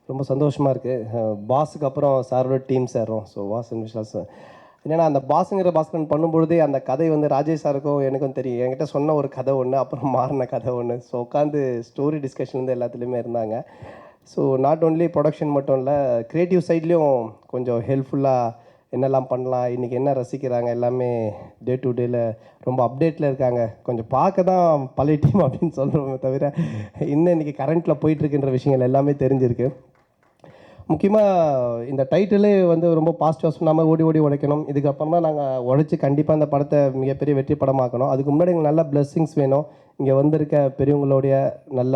ரொம்ப சந்தோஷமாக இருக்குது. பாஸுக்கு அப்புறம் சாரோட டீம் சேர்றோம். ஸோ வாஸ் அண்ட் விஷால் சார் என்னென்னா அந்த பாஸுங்கிற பாஸ்கரன் பண்ணும்பொழுதே அந்த கதை வந்து ராஜேஷ் சாருக்கும் எனக்கும் தெரியும். என்கிட்ட சொன்ன ஒரு கதை ஒன்று, அப்புறம் மாறின கதை ஒன்று. ஸோ உட்காந்து ஸ்டோரி டிஸ்கஷன்லேருந்து எல்லாத்துலேயுமே இருந்தாங்க. ஸோ நாட் ஓன்லி ப்ரொடக்ஷன் மட்டும் இல்லை, க்ரியேட்டிவ் சைட்லேயும் கொஞ்சம் ஹெல்ப்ஃபுல்லாக என்னெல்லாம் பண்ணலாம், இன்றைக்கி என்ன ரசிக்கிறாங்க, எல்லாமே டே டு டேயில் ரொம்ப அப்டேட்டில் இருக்காங்க. கொஞ்சம் பார்க்க தான் பழைய டீம் அப்படின்னு சொல்கிறோமே தவிர இன்னும் இன்றைக்கி கரண்ட்டில் போயிட்டுருக்குன்ற விஷயங்கள் எல்லாமே தெரிஞ்சிருக்கு. முக்கியமாக இந்த டைட்டிலே வந்து ரொம்ப பாசிட்டிவாக சொன்னாமல் ஓடி ஓடி உழைக்கணும். இதுக்கப்புறம் தான் நாங்கள் உழைச்சி கண்டிப்பாக இந்த படத்தை மிகப்பெரிய வெற்றி படமாக்கணும். அதுக்கு முன்னாடி எங்களுக்கு நல்ல பிளெஸ்ஸிங்ஸ் வேணும். இங்கே வந்திருக்க பெரியவங்களுடைய நல்ல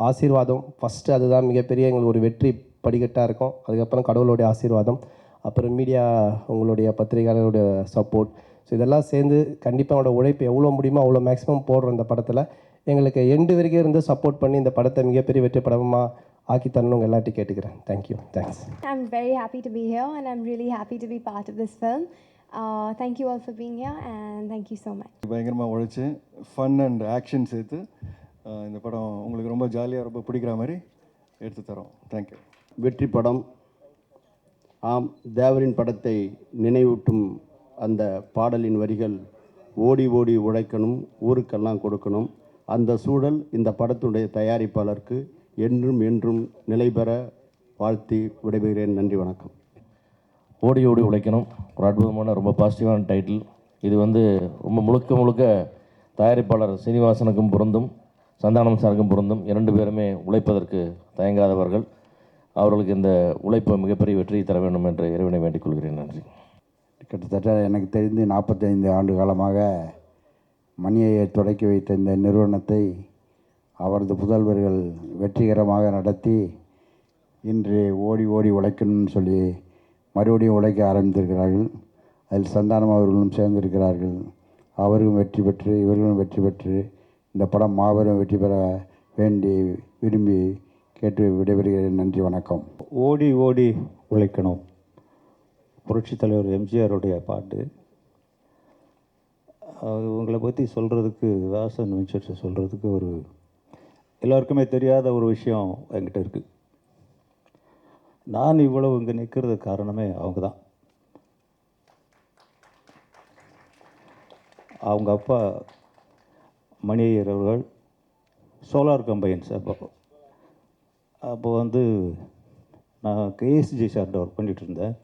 ஆசீர்வாதம் ஃபஸ்ட்டு, அதுதான் மிகப்பெரிய எங்களுக்கு ஒரு வெற்றி படிக்கட்டாக இருக்கும். அதுக்கப்புறம் கடவுளுடைய ஆசீர்வாதம், அப்புறம் மீடியா உங்களுடைய பத்திரிகையாளருடைய சப்போர்ட். ஸோ இதெல்லாம் சேர்ந்து கண்டிப்பாக என்னோடய உழைப்பு எவ்வளோ முடியுமோ அவ்வளோ மேக்ஸிமம் போடுறோம் இந்த படத்தில். எங்களுக்கு எண்டு வரைக்கும் இருந்து சப்போர்ட் பண்ணி இந்த படத்தை மிகப்பெரிய வெற்றி படமாக ஆக்கி தரணும் எல்லாத்தையும் கேட்டுக்கிறேன். Thank you. Thanks. I'm very happy to be here and I'm really happy to be part of this film. Thank you all for being here and thank you so much. பயங்கரமாக உழைச்சி ஃபன் அண்ட் ஆக்ஷன் சேர்த்து இந்த படம் உங்களுக்கு ரொம்ப ஜாலியாக ரொம்ப பிடிக்கிற மாதிரி எடுத்து தரோம். தேங்க்யூ. வெற்றி படம். ஆம், தேவரின் படத்தை நினைவூட்டும் அந்த பாடலின் வரிகள், ஓடி ஓடி உழைக்கணும், ஊருக்கெல்லாம் கொடுக்கணும். அந்த சூழல் இந்த படத்துடைய தயாரிப்பாளருக்கு என்றும் என்றும் நிலை பெற வாழ்த்தி விடைபெறுகிறேன். நன்றி, வணக்கம். ஓடி ஓடி உழைக்கணும் ஒரு அற்புதமான ரொம்ப பாசிட்டிவான டைட்டில். இது வந்து ரொம்ப முழுக்க முழுக்க தயாரிப்பாளர் சீனிவாசனுக்கும் பொருந்தும், சந்தானம் சாருக்கும் பொருந்தும். 2 பேருமே உழைப்பதற்கு தயங்காதவர்கள். அவர்களுக்கு இந்த உழைப்பை மிகப்பெரிய வெற்றியை தர வேண்டும் என்று இறைவனை வேண்டிக் கொள்கிறேன். நன்றி. கிட்டத்தட்ட எனக்கு தெரிந்து 45 ஆண்டு காலமாக மணியை தொடக்கி வைத்த இந்த நிறுவனத்தை அவரது புதல்வர்கள் வெற்றிகரமாக நடத்தி இன்று ஓடி ஓடி உழைக்கணும்னு சொல்லி மறுபடியும் உழைக்க ஆரம்பித்திருக்கிறார்கள். அதில் சந்தானம் அவர்களும் சேர்ந்திருக்கிறார்கள். அவர்களும் வெற்றி பெற்று இவர்களும் வெற்றி பெற்று இந்த படம் மாபெரும் வெற்றி பெற வேண்டி விரும்பி கேட்டு விடைபெறுகிறேன். நன்றி, வணக்கம். ஓடி ஓடி உழைக்கணும், புரட்சித் தலைவர் எம்ஜிஆருடைய பாட்டு. அது உங்களை பற்றி சொல்கிறதுக்கு, வாசன் வெஞ்சர்ஸை சொல்கிறதுக்கு ஒரு எல்லாருக்குமே தெரியாத ஒரு விஷயம் என்கிட்ட இருக்குது. நான் இவ்வளவு இங்கே நிற்கிறதுக்கு காரணமே அவங்க தான். அவங்க அப்பா மணியையர் அவர்கள் சோலார் கம்பைன்ஸ் அப்போ வந்து நான் கேஎஸ்ஜி சார்கிட்ட ஒர்க் பண்ணிகிட்டு இருந்தேன்.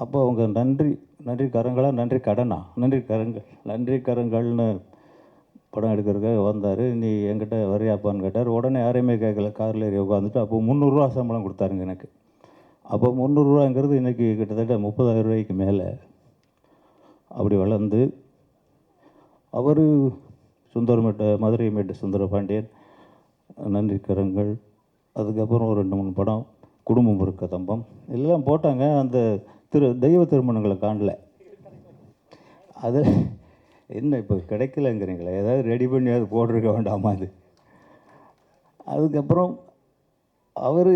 அப்போ அவங்க நன்றி கரங்கள்னு படம் எடுக்கிறதுக்காக வந்தார். நீ என்கிட்ட வரையாப்பான்னு கேட்டார். உடனே யாரையுமே கேட்கல, காரில் ஏறி உட்காந்துட்டு அப்போ 300 ரூபா சம்பளம் கொடுத்தாருங்க எனக்கு. அப்போ 300 ரூபாங்கிறது இன்றைக்கி கிட்டத்தட்ட 30,000 ரூபாய்க்கு மேலே அப்படி வளர்ந்து அவர் மதுரை மேட்டு சுந்தரபாண்டியன், நன்றி கரங்கள், அதுக்கப்புறம் ஒரு 2-3 படம், குடும்பம் ஒரு கதம்பம் எல்லாம் போட்டாங்க. அந்த தெய்வ திருமணங்களை காணல. அது என்ன இப்போ கிடைக்கலங்கிறீங்களே, ஏதாவது ரெடி பண்ணி அது போட்டிருக்க வேண்டாமா அது. அதுக்கப்புறம் அவர்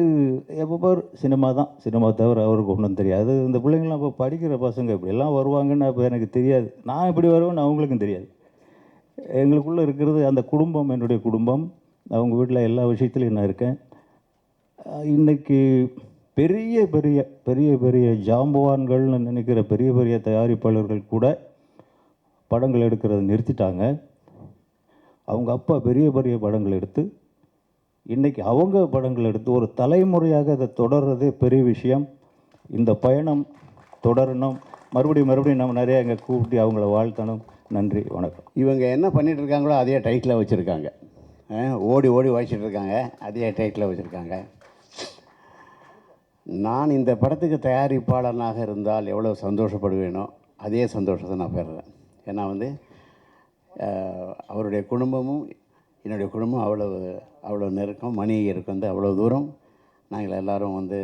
எப்போ பார் சினிமா தான், சினிமா தவிர அவருக்கு ஒன்றும் தெரியாது. இந்த பிள்ளைங்களாம் இப்போ படிக்கிற பசங்க இப்படியெல்லாம் வருவாங்கன்னு அப்போ எனக்கு தெரியாது. நான் இப்படி வருவேன்னு அவங்களுக்கும் தெரியாது. எங்களுக்குள்ளே இருக்கிறது அந்த குடும்பம், என்னுடைய குடும்பம். அவங்க வீட்டில் எல்லா விஷயத்துலையும் நான் இருக்கேன். இன்றைக்கி பெரிய பெரிய பெரிய பெரிய ஜாம்பவான்கள்னு நினைக்கிற பெரிய பெரிய தயாரிப்பாளர்கள் கூட படங்கள் எடுக்கிறத நிறுத்திட்டாங்க. அவங்க அப்பா பெரிய பெரிய படங்கள் எடுத்து இன்றைக்கி அவங்க படங்கள் எடுத்து ஒரு தலைமுறையாக அதை தொடர்றதே பெரிய விஷயம். இந்த பயணம் தொடரணும். மறுபடியும் நம்ம நிறையா இங்கே கூப்பிட்டு அவங்கள வாழ்த்தணும். நன்றி, வணக்கம். இவங்க என்ன பண்ணிகிட்டு இருக்காங்களோ அதே டைட்டில் வச்சுருக்காங்க. ஓடி ஓடி உழைச்சிட்டு இருக்காங்க, அதே டைட்டில் வச்சுருக்காங்க. நான் இந்த படத்துக்கு தயாரிப்பாளனாக இருந்தால் எவ்வளோ சந்தோஷப்படுவேனோ அதே சந்தோஷத்தை நான் பெறுறேன். ஏன்னா வந்து அவருடைய குடும்பமும் என்னுடைய குடும்பம் அவ்வளோ நெருக்கம். மணியருக்கு வந்து அவ்வளோ தூரம் நாங்கள் எல்லோரும் வந்து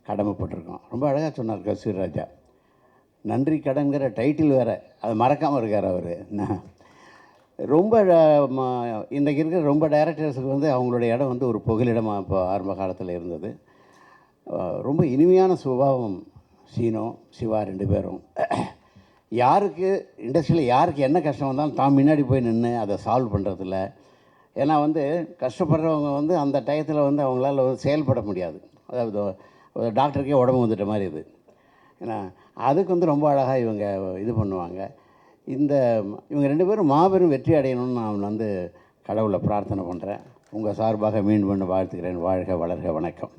கடமைப்பட்டிருக்கோம். ரொம்ப அழகாக சொன்னார் கஸ்தூரி ராஜா. நன்றி கடன்கிற டைட்டில் வேறு, அது மறக்காமல் இருக்கார் அவர். ரொம்ப இன்றைக்கு இருக்கிற ரொம்ப டைரக்டர்ஸுக்கு வந்து அவங்களுடைய இடம் வந்து ஒரு புகலிடமாக இப்போ ஆரம்ப காலத்தில் இருந்தது. ரொம்ப இனிமையான சுபாவம் சீனோ, சிவா 2 பேரும். யாருக்கு இண்டஸ்ட்ரியில் யாருக்கு என்ன கஷ்டம் வந்தாலும் தான் முன்னாடி போய் நின்று அதை சால்வ் பண்ணுறதில்ல. ஏன்னா வந்து கஷ்டப்படுறவங்க வந்து அந்த டயத்தில் வந்து அவங்களால வந்து செயல்பட முடியாது. அதாவது ஒரு டாக்டருக்கே உடம்பு வந்துட்ட மாதிரி இது. ஏன்னா அதுக்கு வந்து ரொம்ப அழகாக இவங்க இது பண்ணுவாங்க. இவங்க 2 பேரும் மாபெரும் வெற்றி அடையணும்னு நான் வந்து கடவுளை பிரார்த்தனை பண்ணுறேன். உங்கள் சார்பாக மீண்டும் வாழ்த்துக்கிறேன். வாழ்க வளர்க. வணக்கம்.